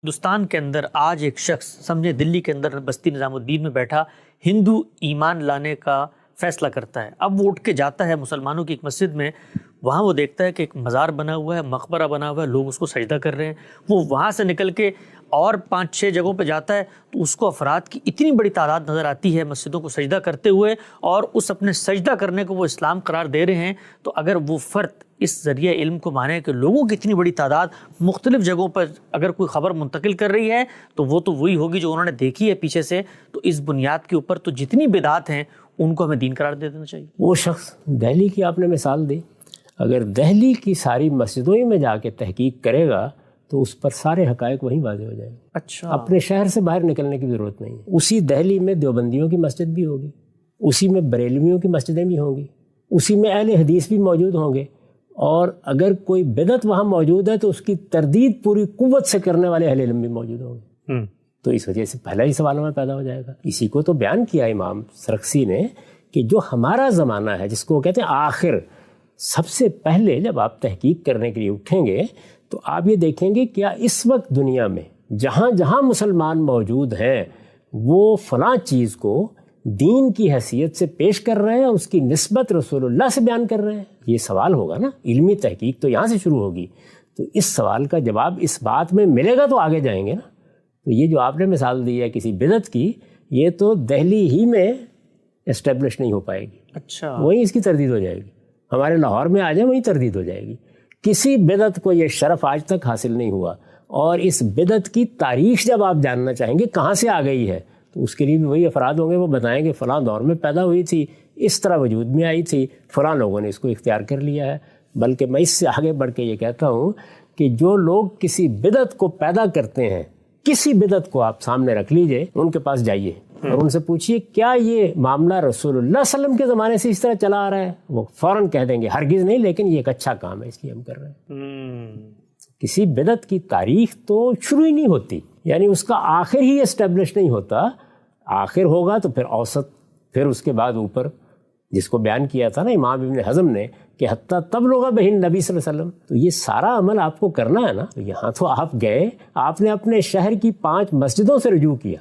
ہندوستان کے اندر آج ایک شخص سمجھے دلی کے اندر بستی نظام الدین میں بیٹھا ہندو ایمان لانے کا فیصلہ کرتا ہے. اب وہ اٹھ کے جاتا ہے مسلمانوں کی ایک مسجد میں، وہاں وہ دیکھتا ہے کہ ایک مزار بنا ہوا ہے، مقبرہ بنا ہوا ہے، لوگ اس کو سجدہ کر رہے ہیں. وہ وہاں سے نکل کے اور 5-6 جگہوں پہ جاتا ہے تو اس کو افراد کی اتنی بڑی تعداد نظر آتی ہے مسجدوں کو سجدہ کرتے ہوئے، اور اس اپنے سجدہ کرنے کو وہ اسلام قرار دے رہے ہیں. تو اگر وہ فرد اس ذریعہ علم کو مانے کہ لوگوں کی اتنی بڑی تعداد مختلف جگہوں پر اگر کوئی خبر منتقل کر رہی ہے تو وہ تو وہی ہوگی جو انہوں نے دیکھی ہے پیچھے سے، تو اس بنیاد کے اوپر تو جتنی بدعات ہیں ان کو ہمیں دین قرار دے دینا چاہیے. وہ شخص دہلی کی آپ نے مثال دی، اگر دہلی کی ساری مسجدوں میں جا کے تحقیق کرے گا تو اس پر سارے حقائق وہیں واضح ہو جائیں گے. اچھا، اپنے شہر سے باہر نکلنے کی ضرورت نہیں ہے. اسی دہلی میں دیوبندیوں کی مسجد بھی ہوگی، اسی میں بریلویوں کی مسجدیں بھی ہوں گی، اسی میں اہل حدیث بھی موجود ہوں گے، اور اگر کوئی بدعت وہاں موجود ہے تو اس کی تردید پوری قوت سے کرنے والے اہل علم بھی موجود ہوں گے. تو اس وجہ سے پہلا ہی سوال ہمیں پیدا ہو جائے گا. اسی کو تو بیان کیا امام سرخسی نے کہ جو ہمارا زمانہ ہے جس کو وہ کہتے ہیں آخر، سب سے پہلے جب آپ تحقیق کرنے کے لیے اٹھیں گے تو آپ یہ دیکھیں گے کیا اس وقت دنیا میں جہاں جہاں مسلمان موجود ہیں وہ فلاں چیز کو دین کی حیثیت سے پیش کر رہے ہیں، اس کی نسبت رسول اللہ سے بیان کر رہے ہیں. یہ سوال ہوگا نا، علمی تحقیق تو یہاں سے شروع ہوگی. تو اس سوال کا جواب اس بات میں ملے گا تو آگے جائیں گے نا. تو یہ جو آپ نے مثال دی ہے کسی بدعت کی، یہ تو دہلی ہی میں اسٹیبلش نہیں ہو پائے گی. اچھا، وہیں اس کی تردید ہو جائے گی. ہمارے لاہور میں آ جائیں وہیں تردید ہو جائے گی. کسی بدعت کو یہ شرف آج تک حاصل نہیں ہوا. اور اس بدعت کی تاریخ جب آپ جاننا چاہیں گے کہاں سے آ گئی ہے تو اس کے لیے بھی وہی افراد ہوں گے، وہ بتائیں گے فلاں دور میں پیدا ہوئی تھی، اس طرح وجود میں آئی تھی، فلاں لوگوں نے اس کو اختیار کر لیا ہے. بلکہ میں اس سے آگے بڑھ کے یہ کہتا ہوں کہ جو لوگ کسی بدعت کو پیدا کرتے ہیں، کسی بدعت کو آپ سامنے رکھ لیجئے، ان کے پاس جائیے اور ان سے پوچھیے کیا یہ معاملہ رسول اللہ صلی اللہ علیہ وسلم کے زمانے سے اس طرح چلا آ رہا ہے. وہ فوراً کہہ دیں گے ہرگز نہیں، لیکن یہ ایک اچھا کام ہے اس لیے ہم کر رہے ہیں. کسی بدعت کی تاریخ تو شروع ہی نہیں ہوتی، یعنی اس کا آخر ہی اسٹیبلش نہیں ہوتا. آخر ہوگا تو پھر اوسط، پھر اس کے بعد اوپر، جس کو بیان کیا تھا نا امام ابن حزم نے کہ حتیٰ تبلغ بہ النبی صلی اللہ علیہ وسلم. تو یہ سارا عمل آپ کو کرنا ہے نا. تو یہاں تو آپ گئے، آپ نے اپنے شہر کی 5 مسجدوں سے رجوع کیا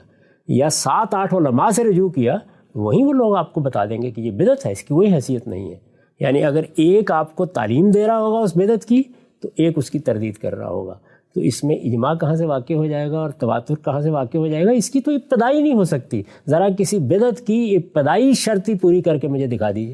یا 7-8 علماء سے رجوع کیا، وہیں وہ لوگ آپ کو بتا دیں گے کہ یہ بدعت ہے، اس کی کوئی حیثیت نہیں ہے. یعنی اگر ایک آپ کو تعلیم دے رہا ہوگا اس بدعت کی تو ایک اس کی تردید کر رہا ہوگا. تو اس میں اجماع کہاں سے واقع ہو جائے گا اور تواتر کہاں سے واقع ہو جائے گا؟ اس کی تو ابتدائی نہیں ہو سکتی. ذرا کسی بدعت کی ابتدائی شرط ہی پوری کر کے مجھے دکھا دیجیے.